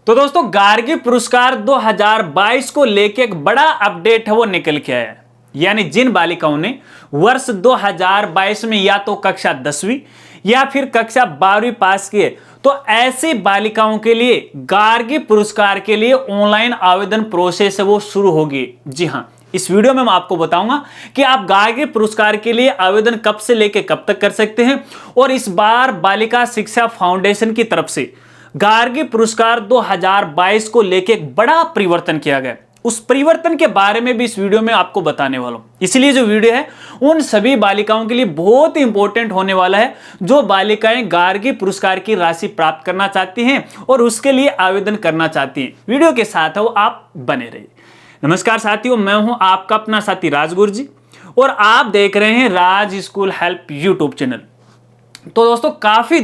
तो दोस्तों गार्गी पुरस्कार 2022 को लेके एक बड़ा अपडेट है वो निकल के आया है। यानी जिन बालिकाओं ने वर्ष 2022 में या तो कक्षा 10वीं या फिर कक्षा 12वीं पास किए, तो ऐसी बालिकाओं के लिए गार्गी पुरस्कार के लिए ऑनलाइन आवेदन प्रोसेस है वो शुरू होगी। जी हां, इस वीडियो में मैं आपको बताऊंगा कि आप गार्गी पुरस्कार के लिए आवेदन कब से लेकर कब तक कर सकते हैं। और इस बार बालिका शिक्षा फाउंडेशन की तरफ से गार्गी पुरस्कार 2022 को लेकर एक बड़ा परिवर्तन किया गया। उस परिवर्तन के बारे में भी इस वीडियो में आपको बताने वाला हूं। इसलिए जो वीडियो है उन सभी बालिकाओं के लिए बहुत ही इंपॉर्टेंट होने वाला है जो बालिकाएं गार्गी पुरस्कार की राशि प्राप्त करना चाहती हैं और उसके लिए आवेदन करना चाहती हैं। वीडियो के साथ है वो आप बने रहिए। नमस्कार साथियों, मैं हूं आपका अपना साथी राज गुरुजी और आप देख रहे हैं राज स्कूल हेल्प यूट्यूब चैनल। तो दोस्तों काफी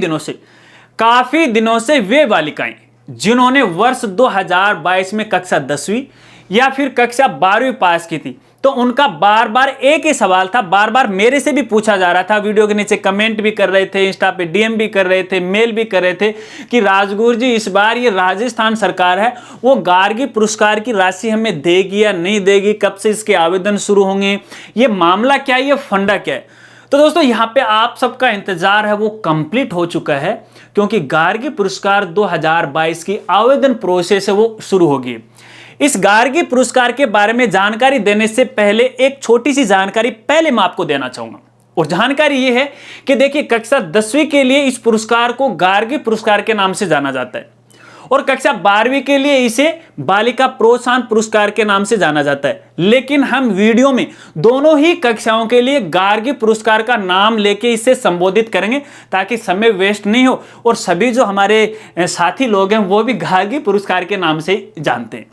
दिनों से वे बालिकाएं जिन्होंने वर्ष 2022 में कक्षा 10वीं या फिर कक्षा 12वीं पास की थी, तो उनका बार बार एक ही सवाल था, बार बार मेरे से भी पूछा जा रहा था, वीडियो के नीचे कमेंट भी कर रहे थे, इंस्टा पे डीएम भी कर रहे थे, मेल भी कर रहे थे कि राजगुरु जी इस बार ये राजस्थान सरकार है वो गार्गी पुरस्कार की राशि हमें देगी या नहीं देगी, कब से इसके आवेदन शुरू होंगे, ये मामला क्या है, ये फंडा क्या है। तो दोस्तों यहाँ पे आप सबका इंतजार है वो कंप्लीट हो चुका है, क्योंकि गार्गी पुरस्कार 2022 की आवेदन प्रोसेस है वो शुरू होगी। इस गार्गी पुरस्कार के बारे में जानकारी देने से पहले एक छोटी सी जानकारी पहले मैं आपको देना चाहूंगा। और जानकारी ये है कि देखिए, कक्षा 10वीं के लिए इस पुरस्कार को गार्गी पुरस्कार के नाम से जाना जाता है और कक्षा 12वीं के लिए इसे बालिका प्रोत्साहन पुरस्कार के नाम से जाना जाता है। लेकिन हम वीडियो में दोनों ही कक्षाओं के लिए गार्गी पुरस्कार का नाम लेके इसे संबोधित करेंगे ताकि समय वेस्ट नहीं हो और सभी जो हमारे साथी लोग हैं वो भी गार्गी पुरस्कार के नाम से जानते हैं।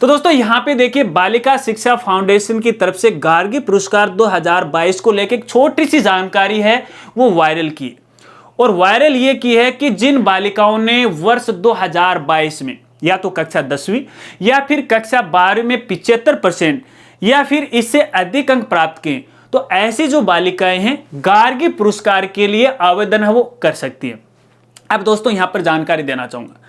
तो दोस्तों यहाँ पे देखिए, बालिका शिक्षा फाउंडेशन की तरफ से गार्गी पुरस्कार 2022 को लेकर एक छोटी सी जानकारी है वो वायरल की। और वायरल ये की है कि जिन बालिकाओं ने वर्ष 2022 में या तो कक्षा 10वीं या फिर कक्षा 12वीं में 75% या फिर इससे अधिक अंक प्राप्त किए, तो ऐसी जो बालिकाएं हैं गार्गी पुरस्कार के लिए आवेदन है वो कर सकती हैं। अब दोस्तों यहां पर जानकारी देना चाहूंगा।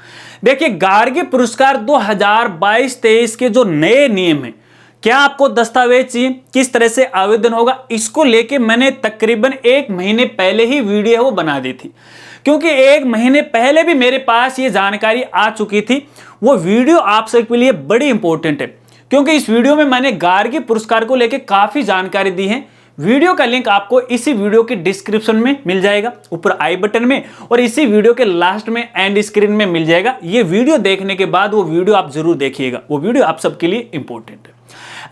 देखिए, गार्गी पुरस्कार 2022-23 के जो नए नियम हैं, क्या आपको दस्तावेज चाहिए, किस तरह से आवेदन होगा, इसको लेके मैंने तकरीबन 1 महीने पहले ही वीडियो है वो बना दी थी, क्योंकि 1 महीने पहले भी मेरे पास ये जानकारी आ चुकी थी। वो वीडियो आप सबके लिए बड़ी इंपॉर्टेंट है, क्योंकि इस वीडियो में मैंने गार्गी पुरस्कार को लेकर काफी जानकारी दी है। वीडियो का लिंक आपको इसी वीडियो के डिस्क्रिप्शन में मिल जाएगा, ऊपर आई बटन में, और इसी वीडियो के लास्ट में एंड स्क्रीन में मिल जाएगा। ये वीडियो देखने के बाद वो वीडियो आप जरूर देखिएगा, वो वीडियो आप सबके लिए इंपॉर्टेंट है।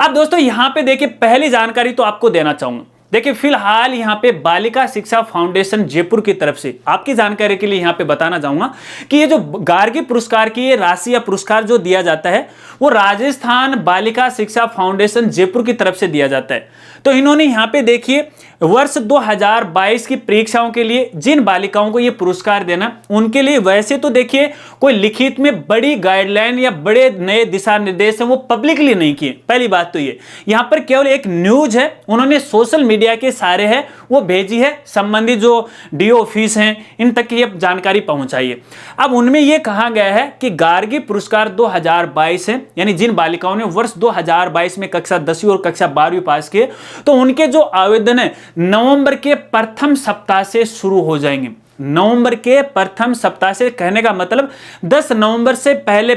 अब दोस्तों यहाँ पे देखिए, पहली जानकारी तो आपको देना चाहूंगा। देखिए, फिलहाल यहाँ पे बालिका शिक्षा फाउंडेशन जयपुर की तरफ से आपकी जानकारी के लिए यहाँ पे बताना चाहूंगा कि ये जो गार्गी पुरस्कार की ये राशि या पुरस्कार जो दिया जाता है वो राजस्थान बालिका शिक्षा फाउंडेशन जयपुर की तरफ से दिया जाता है। तो इन्होंने यहाँ पे देखिए, वर्ष 2022 की परीक्षाओं के लिए जिन बालिकाओं को ये पुरस्कार देना, उनके लिए वैसे तो देखिए कोई लिखित में बड़ी गाइडलाइन या बड़े नए दिशा निर्देश हैं वो पब्लिकली नहीं किए। पहली बात तो ये, यहाँ पर केवल एक न्यूज है, उन्होंने सोशल मीडिया के सारे है वो भेजी है, संबंधित जो डीओ ऑफिस हैं इन तक ये जानकारी पहुंचाई है। अब उनमें ये कहा गया है कि गार्गी पुरस्कार 2022 है, यानी जिन बालिकाओं ने वर्ष 2022 में कक्षा 10वीं और कक्षा 12वीं पास किए, तो उनके जो आवेदन है नवंबर के प्रथम सप्ताह से शुरू हो जाएंगे। नवंबर के प्रथम सप्ताह से, कहने का मतलब 10 नवंबर से पहले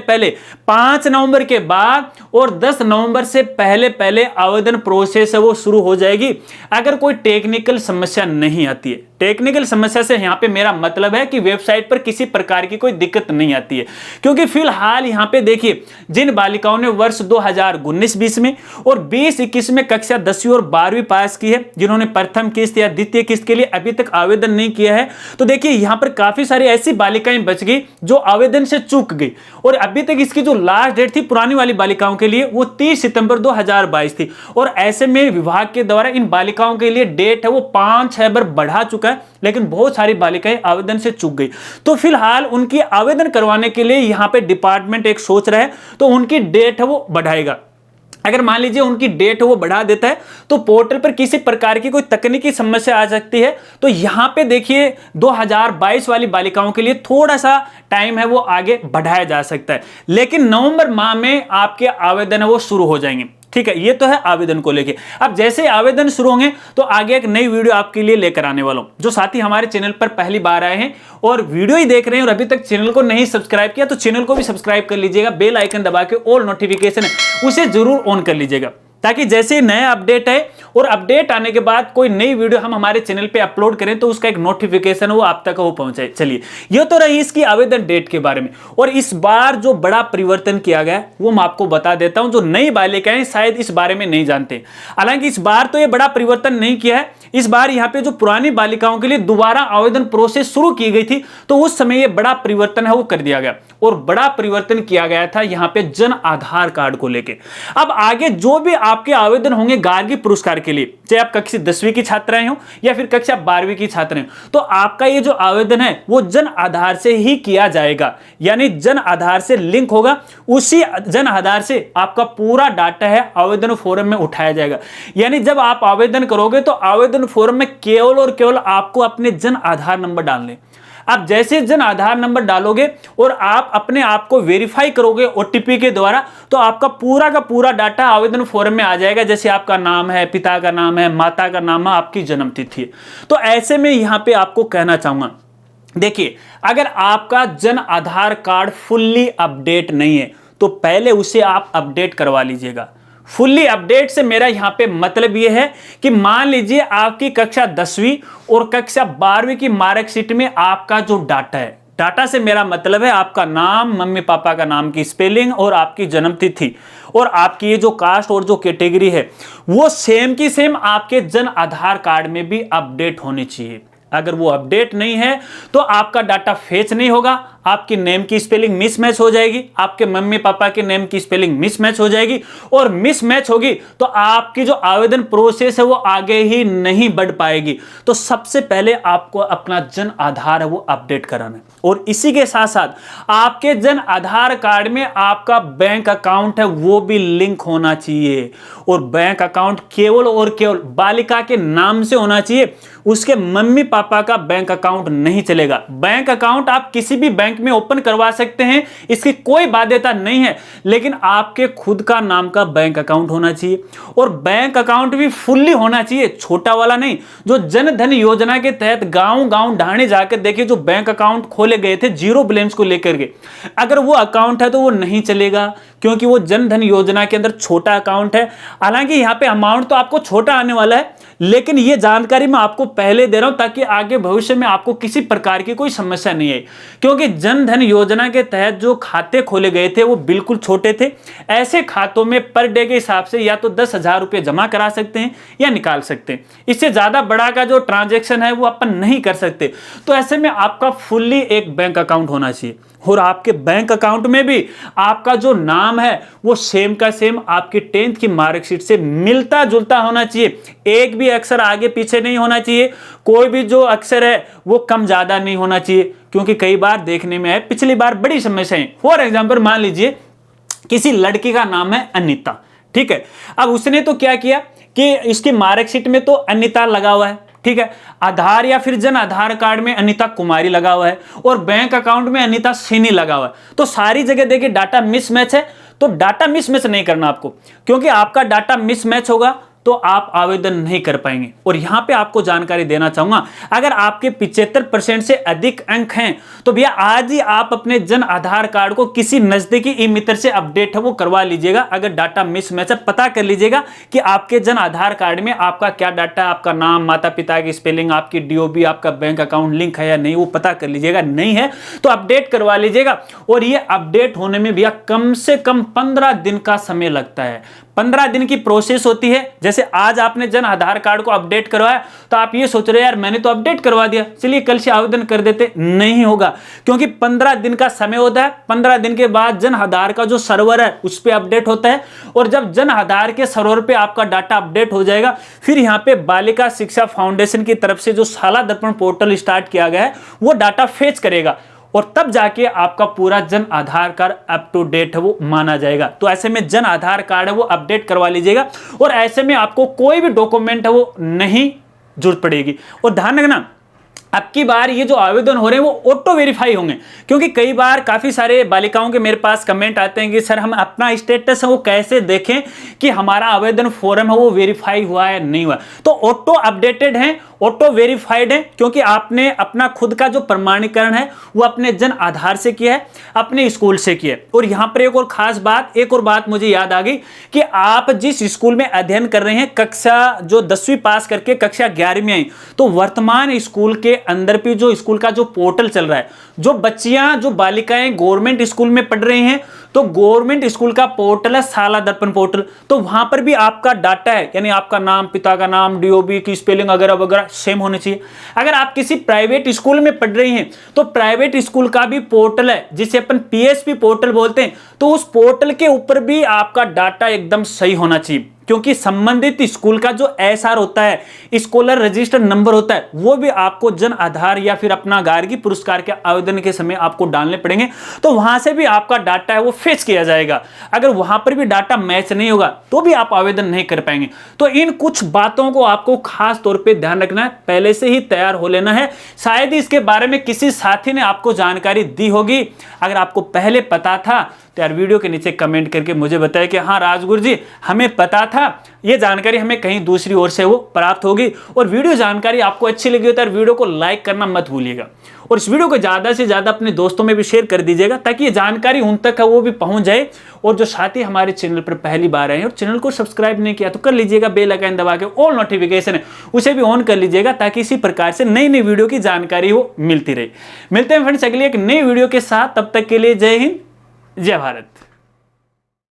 5 नवंबर के बाद और 10 नवंबर से पहले आवेदन प्रोसेस है वो शुरू हो जाएगी, अगर कोई टेक्निकल समस्या नहीं आती है। टेक्निकल समस्या से यहाँ पे मेरा मतलब है कि वेबसाइट पर किसी प्रकार की कोई दिक्कत नहीं आती है, क्योंकि फिलहाल यहाँ पे देखिए, जिन बालिकाओं ने वर्ष 2019-20 में और 20-21 में कक्षा 10वीं और 12वीं पास की है, जिन्होंने प्रथम किस्त या द्वितीय किस्त के लिए अभी तक आवेदन नहीं किया है, तो देखिए यहाँ पर काफी सारी ऐसी बालिकाएं बच गई जो आवेदन से चूक गई। और अभी तक इसकी जो लास्ट डेट थी पुरानी वाली बालिकाओं के लिए वो 30 सितंबर 2022 थी, और ऐसे में विभाग के द्वारा इन बालिकाओं के लिए डेट है वो 5-6 बार बढ़ा चुका है, लेकिन बहुत सारी बालिकाएं आवेदन से चूक गई। तो फिलहाल उनकी आवेदन करवाने के लिए यहाँ पे डिपार्टमेंट एक सोच रहा है, तो उनकी डेट है वो बढ़ाएगा। अगर मान लीजिए उनकी डेट वो बढ़ा देता है तो पोर्टल पर किसी प्रकार की कोई तकनीकी समस्या आ सकती है, तो यहां पे देखिए 2022 वाली बालिकाओं के लिए थोड़ा सा टाइम है वो आगे बढ़ाया जा सकता है, लेकिन नवंबर माह में आपके आवेदन है वो शुरू हो जाएंगे। ठीक है, ये तो है आवेदन को लेके। अब जैसे आवेदन शुरू होंगे तो आगे एक नई वीडियो आपके लिए लेकर आने वाला हूं। जो साथी हमारे चैनल पर पहली बार आए हैं और वीडियो ही देख रहे हैं और अभी तक चैनल को नहीं सब्सक्राइब किया तो चैनल को भी सब्सक्राइब कर लीजिएगा, बेल आइकन दबा के ऑल नोटिफिकेशन है उसे जरूर ऑन कर लीजिएगा, ताकि जैसे ही नया अपडेट है और अपडेट आने के बाद कोई नई वीडियो हम हमारे चैनल पे अपलोड करें तो उसका एक नोटिफिकेशन वो आप तक वो पहुंचे। चलिए, ये तो रही इसकी आवेदन डेट के बारे में। और इस बार जो बड़ा परिवर्तन किया गया वो मैं आपको बता देता हूं, जो नई बालिकाएं शायद इस बारे में नहीं जानते। हालांकि इस बार तो ये बड़ा परिवर्तन नहीं किया है, इस बार यहां पे जो पुरानी बालिकाओं के लिए दोबारा आवेदन प्रोसेस शुरू की गई थी तो उस समय ये बड़ा परिवर्तन है वो कर दिया गया। और बड़ा परिवर्तन किया गया था यहां पे जन आधार कार्ड को लेके। अब आगे जो भी आपके आवेदन होंगे गार्गी पुरस्कार के लिए, चाहे आप कक्षा 10वीं की छात्राएं हो या फिर कक्षा 12वीं की छात्राएं हो, तो आपका ये जो आवेदन है वो जन आधार से ही किया जाएगा। यानी जन आधार से लिंक होगा, उसी जन आधार से आपका पूरा डाटा है आवेदन फॉर्म में उठाया जाएगा। यानी जब आप आवेदन करोगे तो आवेदन फॉर्म में केवल और केवल आपको अपने जन आधार नंबर डालने। आप जैसे जन आधार नंबर डालोगे और आप अपने आप को वेरीफाई करोगे ओटीपी के द्वारा, तो आपका पूरा का पूरा डाटा आवेदन फॉर्म में आ जाएगा। जैसे आपका नाम है, पिता का नाम है, माता का नाम है, आपकी जन्म तिथि है। तो ऐसे में यहां पे आपको कहना चाहूंगा, देखिए अगर आपका Jan Aadhaar card fully update नहीं है तो पहले उसे आप अपडेट करवा लीजिएगा। फुल्ली अपडेट से मेरा यहां पे मतलब यह है कि मान लीजिए आपकी कक्षा 10वीं और कक्षा 12वीं की मार्कशीट में आपका जो डाटा है, डाटा से मेरा मतलब है आपका नाम, मम्मी पापा का नाम की स्पेलिंग और आपकी जन्म तिथि और आपकी ये जो कास्ट और जो कैटेगरी है वो सेम की सेम आपके जन आधार कार्ड में भी अपडेट होनी चाहिए। अगर वो अपडेट नहीं है तो आपका डाटा फेच नहीं होगा, आपकी नेम की स्पेलिंग मिसमैच हो जाएगी, आपके मम्मी पापा के नेम की स्पेलिंग मिसमैच हो जाएगी और मिसमैच होगी तो आपकी जो आवेदन प्रोसेस है वो आगे ही नहीं बढ़ पाएगी। तो सबसे पहले आपको अपना जन आधार है वो अपडेट कराना है। और इसी के साथ साथ आपके जन आधार कार्ड में आपका बैंक अकाउंट है वो भी लिंक होना चाहिए। और बैंक अकाउंट केवल और केवल बालिका के नाम से होना चाहिए, उसके मम्मी पापा का बैंक अकाउंट नहीं चलेगा। बैंक अकाउंट आप किसी भी बैंक में ओपन करवा सकते हैं, इसकी कोई बाध्यता नहीं है, लेकिन आपके खुद का नाम का बैंक अकाउंट होना चाहिए। और बैंक अकाउंट भी फुल्ली होना चाहिए, छोटा वाला नहीं। जो जन धन योजना के तहत गांव गांव ढाणे जाकर देखिए जो बैंक अकाउंट खोले गए थे जीरो बैलेंस को लेकर के, अगर वो अकाउंट है तो वो नहीं चलेगा, क्योंकि वो जन धन योजना के अंदर छोटा अकाउंट है। हालांकि यहां पे अमाउंट तो आपको छोटा आने वाला है, लेकिन ये जानकारी मैं आपको पहले दे रहा हूं ताकि आगे भविष्य में आपको किसी प्रकार की कोई समस्या नहीं आए। क्योंकि जन धन योजना के तहत जो खाते खोले गए थे वो बिल्कुल छोटे थे। ऐसे खातों में पर डे के हिसाब से या तो 10,000 रुपये जमा करा सकते हैं या निकाल सकते हैं, इससे ज्यादा बड़ा का जो ट्रांजैक्शन है वो अपन नहीं कर सकते। तो ऐसे में आपका फुल्ली एक बैंक अकाउंट होना चाहिए और आपके बैंक अकाउंट में भी आपका जो नाम है वो सेम का सेम आपकी 10th की मार्कशीट से मिलता जुलता होना चाहिए। एक भी अक्षर आगे पीछे नहीं होना चाहिए, कोई भी जो अक्षर है वो कम ज्यादा नहीं होना चाहिए, क्योंकि कई बार देखने में है पिछली बार बड़ी समस्याएं। फॉर एग्जाम्पल मान लीजिए किसी लड़की का नाम है अनीता, ठीक है। अब उसने तो क्या किया कि इसकी मार्कशीट में तो अनीता लगा हुआ है, ठीक है, आधार या फिर जन आधार कार्ड में अनीता कुमारी लगा हुआ है और बैंक अकाउंट में अनीता सिनी लगा हुआ है। तो सारी जगह देखिए डाटा मिसमैच है, तो डाटा मिसमैच नहीं करना आपको, क्योंकि आपका डाटा मिसमैच होगा तो आप आवेदन नहीं कर पाएंगे। और यहां पे आपको जानकारी देना चाहूंगा, अगर आपके 75% से अधिक अंक हैं तो भैया आज ही आप अपने जन आधार कार्ड को किसी नजदीकी ई मित्र से अपडेट है वो करवा लीजिएगा। अगर डाटा मिसमैच है पता कर लीजिएगा कि आपके जन आधार कार्ड में आपका क्या डाटा, आपका नाम, माता पिता की स्पेलिंग, आपकी डीओबी, आपका बैंक अकाउंट लिंक है या नहीं, वो पता कर लीजिएगा। नहीं है तो अपडेट करवा लीजिएगा। और ये अपडेट होने में भैया कम से कम 15 दिन का समय लगता है। 15 दिन की प्रोसेस होती है। जैसे आज आपने जन आधार कार्ड को अपडेट करवाया तो आप ये सोच रहे हैं यार मैंने तो अपडेट करवा दिया, चलिए कल से आवेदन कर देते, नहीं होगा, क्योंकि 15 दिन का समय होता है। 15 दिन के बाद जन आधार का जो सर्वर है उस पर अपडेट होता है और जब जन आधार के सर्वर पे आपका डाटा अपडेट हो जाएगा, फिर यहाँ पे बालिका शिक्षा फाउंडेशन की तरफ से जो शाला दर्पण पोर्टल स्टार्ट किया गया है वो डाटा फेच करेगा और तब जाके आपका पूरा Jan Aadhaar card up to date है वो माना जाएगा। तो ऐसे में जन आधार कार्ड है वो अपडेट करवा लीजिएगा और ऐसे में आपको कोई भी डॉक्यूमेंट है वो नहीं जरूरत पड़ेगी। और ध्यान रखना, अब की बार ये जो आवेदन हो रहे हैं वो ऑटो वेरीफाई होंगे, क्योंकि कई बार काफ़ी सारे बालिकाओं के मेरे पास कमेंट आते हैं कि सर हम अपना स्टेटस है वो कैसे देखें कि हमारा आवेदन फॉर्म है वो वेरीफाई हुआ है नहीं हुआ। तो ऑटो अपडेटेड है, ऑटो वेरीफाइड है, क्योंकि आपने अपना खुद का जो प्रमाणीकरण है वो अपने जन आधार से किया है, अपने स्कूल से किया है। और यहाँ पर एक और खास बात, एक और बात मुझे याद आ गई कि आप जिस स्कूल में अध्ययन कर रहे हैं, कक्षा जो 10वीं पास करके कक्षा 11वीं में आई, तो वर्तमान स्कूल के अंदर भी जो स्कूल का जो पोर्टल चल रहा है, जो बच्चियां जो बालिकाएं गवर्नमेंट स्कूल में पढ़ रही हैं, तो गवर्नमेंट स्कूल का पोर्टल है शाला दर्पण पोर्टल। तो वहां पर भी आपका डाटा है, यानी आपका नाम, पिता का नाम, डीओबी की स्पेलिंग वगैरह वगैरह सेम होने चाहिए। अगर आप किसी प्राइवेट स्कूल में पढ़ रही हैं तो प्राइवेट स्कूल का भी पोर्टल है जिसे अपन पीएसपी पोर्टल बोलते हैं, तो उस पोर्टल के ऊपर भी आपका डाटा एकदम सही होना चाहिए, क्योंकि संबंधित स्कूल का जो एसआर होता है, स्कॉलर रजिस्टर नंबर होता है, वो भी आपको जन आधार या फिर अपना गार्गी पुरस्कार के आवेदन के समय आपको डालने पड़ेंगे। तो वहां से भी आपका डाटा है वो फेच किया जाएगा। अगर वहां पर भी डाटा मैच नहीं होगा तो भी आप आवेदन नहीं कर पाएंगे। तो इन कुछ बातों को आपको खास तौर पर ध्यान रखना है, पहले से ही तैयार हो लेना है। शायद ही इसके बारे में किसी साथी ने आपको जानकारी दी होगी। अगर आपको पहले पता था तो यार वीडियो के नीचे कमेंट करके मुझे बताएं कि हाँ राजगुरु जी हमें पता था, ये जानकारी हमें कहीं दूसरी ओर से वो प्राप्त होगी। और वीडियो जानकारी आपको अच्छी लगी हो तो यार वीडियो को लाइक करना मत भूलिएगा और इस वीडियो को ज़्यादा से ज़्यादा अपने दोस्तों में भी शेयर कर दीजिएगा, ताकि ये जानकारी उन तक है वो भी पहुंच जाए। और जो साथी हमारे चैनल पर पहली बार आए हैं और चैनल को सब्सक्राइब नहीं किया तो कर लीजिएगा, बेल आइकन दबा के ऑल नोटिफिकेशन है उसे भी ऑन कर लीजिएगा, ताकि इसी प्रकार से नई नई वीडियो की जानकारी वो मिलती रहे। मिलते हैं फ्रेंड्स अगली एक नई वीडियो के साथ, तब तक के लिए जय हिंद, जय भारत।